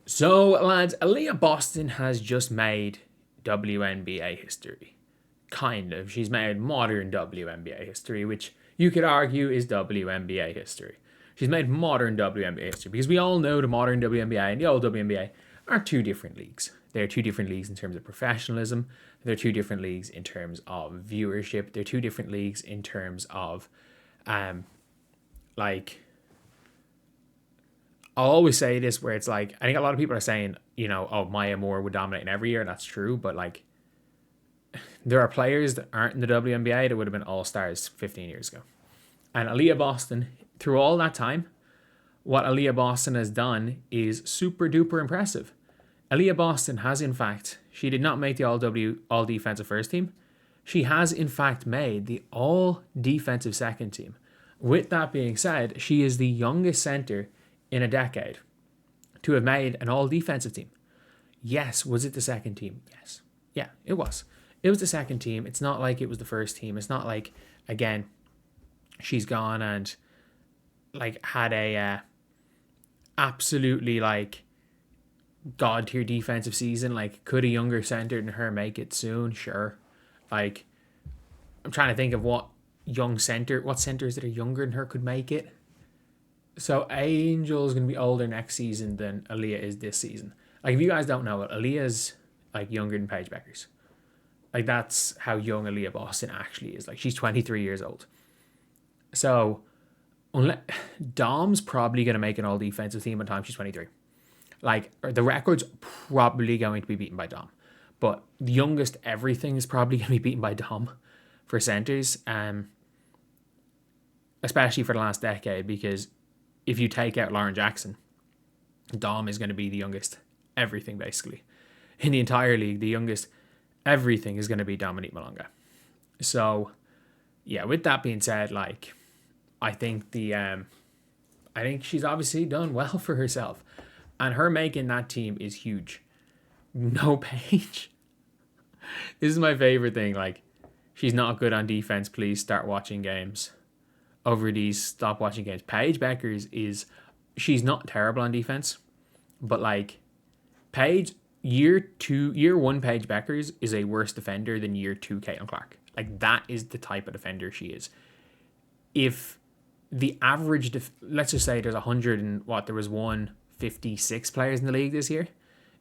So, lads, Aaliyah Boston has just made WNBA history. Kind of. She's made modern WNBA history, which you could argue is WNBA history. She's made modern WNBA history because we all know the modern WNBA and the old WNBA are two different leagues. They're two different leagues in terms of professionalism. They're two different leagues in terms of viewership. They're two different leagues in terms of, like, I'll always say this where it's like, I think a lot of people are saying, oh, Maya Moore would dominate in every year, and that's true, but like, there are players that aren't in the WNBA that would have been all stars 15 years ago. And Aaliyah Boston, through all that time, what Aaliyah Boston has done is super duper impressive. Aaliyah Boston has, in fact, she did not make the all defensive first team. She has, in fact, made the all defensive second team. With that being said, she is the youngest center in a decade to have made an all defensive team. Yes, was it the second team? Yes. Yeah, it was. It was the second team. It's not like it was the first team. It's not like, again, she's gone and like had a absolutely like god tier defensive season. Like, could a younger center than her make it soon? Sure. Like, I'm trying to think of what centers that are younger than her could make it. So Angel is going to be older next season than Aliyah is this season. Like, if you guys don't know it, Aliyah's like younger than Paige Bueckers. Like, that's how young Aaliyah Boston actually is. Like, she's 23 years old. So unless Dom's probably going to make an all defensive team by the time she's 23. Like, the record's probably going to be beaten by Dom. But the youngest everything is probably going to be beaten by Dom for centers. Especially for the last decade, because if you take out Lauren Jackson, Dom is going to be the youngest everything, basically. In the entire league, the youngest everything is going to be Dominique Malonga. So, yeah, with that being said, like, I think I think she's obviously done well for herself. And her making that team is huge. No Paige. This is my favorite thing. Like, she's not good on defense. Please start watching games. Over these, stop watching games. Paige Bueckers she's not terrible on defense, but like, year one Paige Bueckers is a worse defender than year two Caitlin Clark. Like, that is the type of defender she is. If the average, let's just say there's 100 and there was 156 players in the league this year.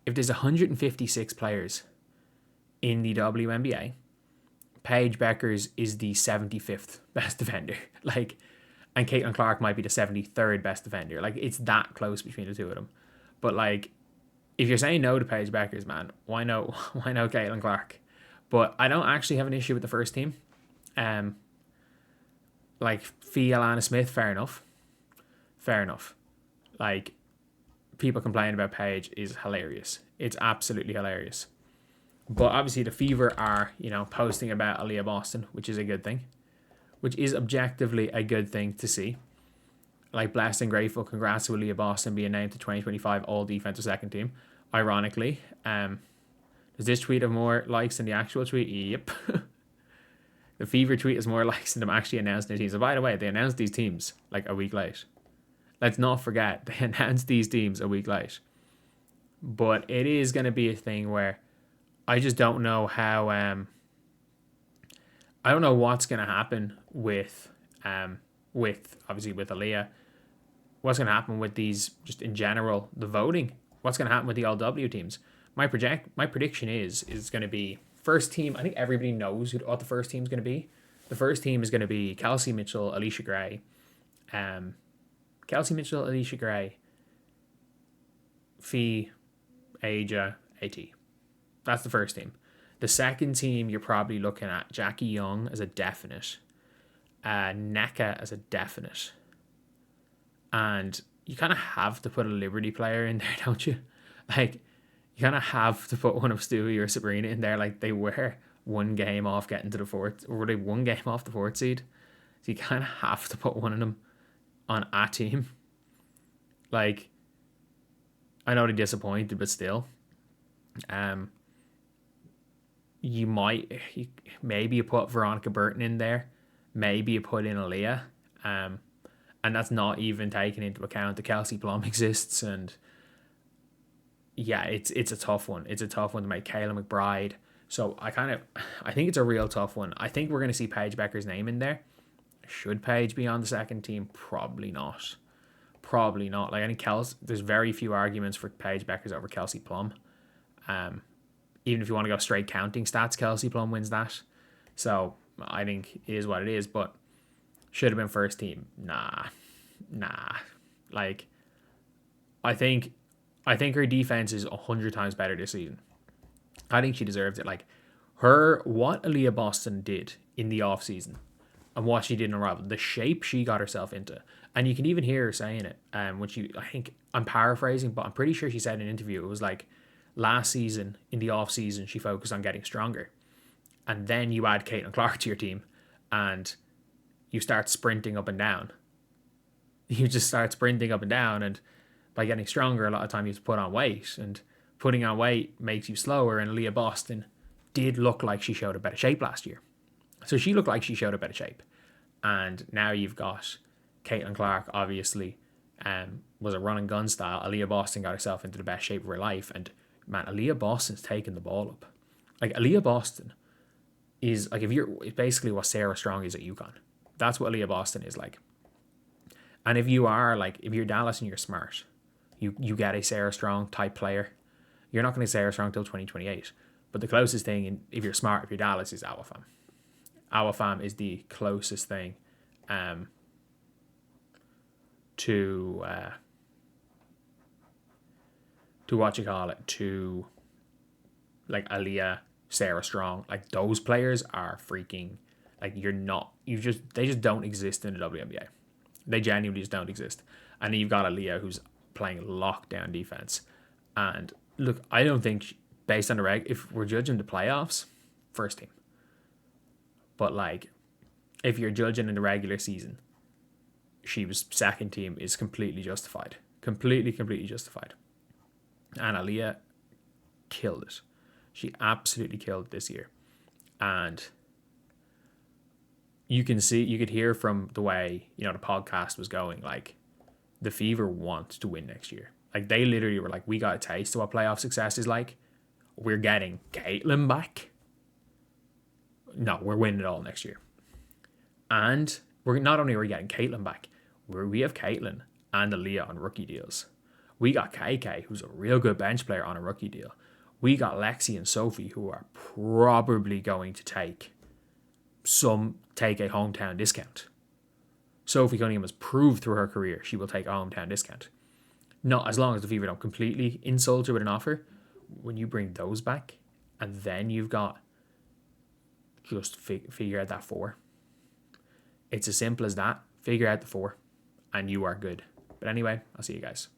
If there's 156 players in the WNBA, Paige Bueckers is the 75th best defender. Like, and Caitlin Clark might be the 73rd best defender. Like, it's that close between the two of them. But like, if you're saying no to Paige Bueckers, man, why no Caitlin Clark? But I don't actually have an issue with the first team. Like, Fee Alana Smith, fair enough. Like, people complaining about Paige is hilarious. It's absolutely hilarious. But obviously the Fever are, posting about Aaliyah Boston, which is a good thing. Which is objectively a good thing to see. Like, blessed and grateful. Congrats to Aaliyah Boston being named to 2025 All Defensive Second Team. Ironically, does this tweet have more likes than the actual tweet? Yep. The Fever tweet has more likes than them actually announcing their teams. So by the way, they announced these teams like a week late. Let's not forget, they announced these teams a week late. But it is going to be a thing where I just don't know how. I don't know what's going to happen with obviously with Aaliyah. What's going to happen with these, just in general, the voting? What's going to happen with the LW teams? My prediction is going to be first team. I think everybody knows what the first team is going to be. The first team is going to be Kelsey Mitchell, Alicia Gray, Fee, Aja, AT. That's the first team. The second team, you're probably looking at Jackie Young as a definite, NECA as a definite, and you kind of have to put a Liberty player in there, don't you? Like, you kind of have to put one of Stewie or Sabrina in there. Like, they were one game off getting to the fourth, or were they one game off the fourth seed? So you kind of have to put one of them on a team. Like, I know they're disappointed, but still. Maybe you put Veronica Burton in there. Maybe you put in Aaliyah. And that's not even taking into account the Kelsey Plum exists and yeah, it's a tough one. It's a tough one to make. Kayla McBride. So I think it's a real tough one. I think we're going to see Paige Bueckers' name in there. Should Paige be on the second team? Probably not. Probably not. Like, I think there's very few arguments for Paige Bueckers over Kelsey Plum. Even if you want to go straight counting stats, Kelsey Plum wins that. So I think it is what it is. But should have been first team. Nah. Like, I think her defense is 100 times better this season. I think she deserves it. Like, what Aaliyah Boston did in the off season and what she did in Unravel, the shape she got herself into, and you can even hear her saying it. When I think I'm paraphrasing, but I'm pretty sure she said in an interview, it was like last season in the off season she focused on getting stronger, and then you add Caitlin Clark to your team, and you start sprinting up and down. You just start sprinting up and down, and by getting stronger, a lot of time you have to put on weight, and putting on weight makes you slower. And Aaliyah Boston did look like she showed a better shape last year. So she looked like she showed a better shape. And now you've got Caitlin Clark, obviously, was a run and gun style. Aaliyah Boston got herself into the best shape of her life. And man, Aaliyah Boston's taking the ball up. Like, Aaliyah Boston is like, it's basically what Sarah Strong is at UConn. That's what Aaliyah Boston is like. And if you're Dallas and you're smart, you get a Sarah Strong type player. You're not going to Sarah Strong till 2028. But the closest thing, if you're smart, if you're Dallas, is Awafam. Awafam is the closest thing to what you call it, to like Aaliyah, Sarah Strong. Like, those players are freaking, like, they just don't exist in the WNBA. They genuinely just don't exist. And then you've got Aliyah, who's playing lockdown defense. And look, I don't think, based on the if we're judging the playoffs, first team. But like, if you're judging in the regular season, she was second team is completely justified. Completely justified. And Aliyah killed it. She absolutely killed it this year. And you could hear from the way, the podcast was going, like, the Fever want to win next year. Like, they literally were like, we got a taste of what playoff success is like. We're getting Caitlin back. No, we're winning it all next year. And we're not only are we getting Caitlin back, we have Caitlin and Aliyah on rookie deals. We got KK, who's a real good bench player, on a rookie deal. We got Lexi and Sophie, who are probably going to take a hometown discount. Sophie Cunningham has proved through her career she will take a hometown discount. Not as long as the Fever don't completely insult her with an offer. When you bring those back, and then you've got, just figure out that 4. It's as simple as that. Figure out the 4, and you are good. But anyway, I'll see you guys.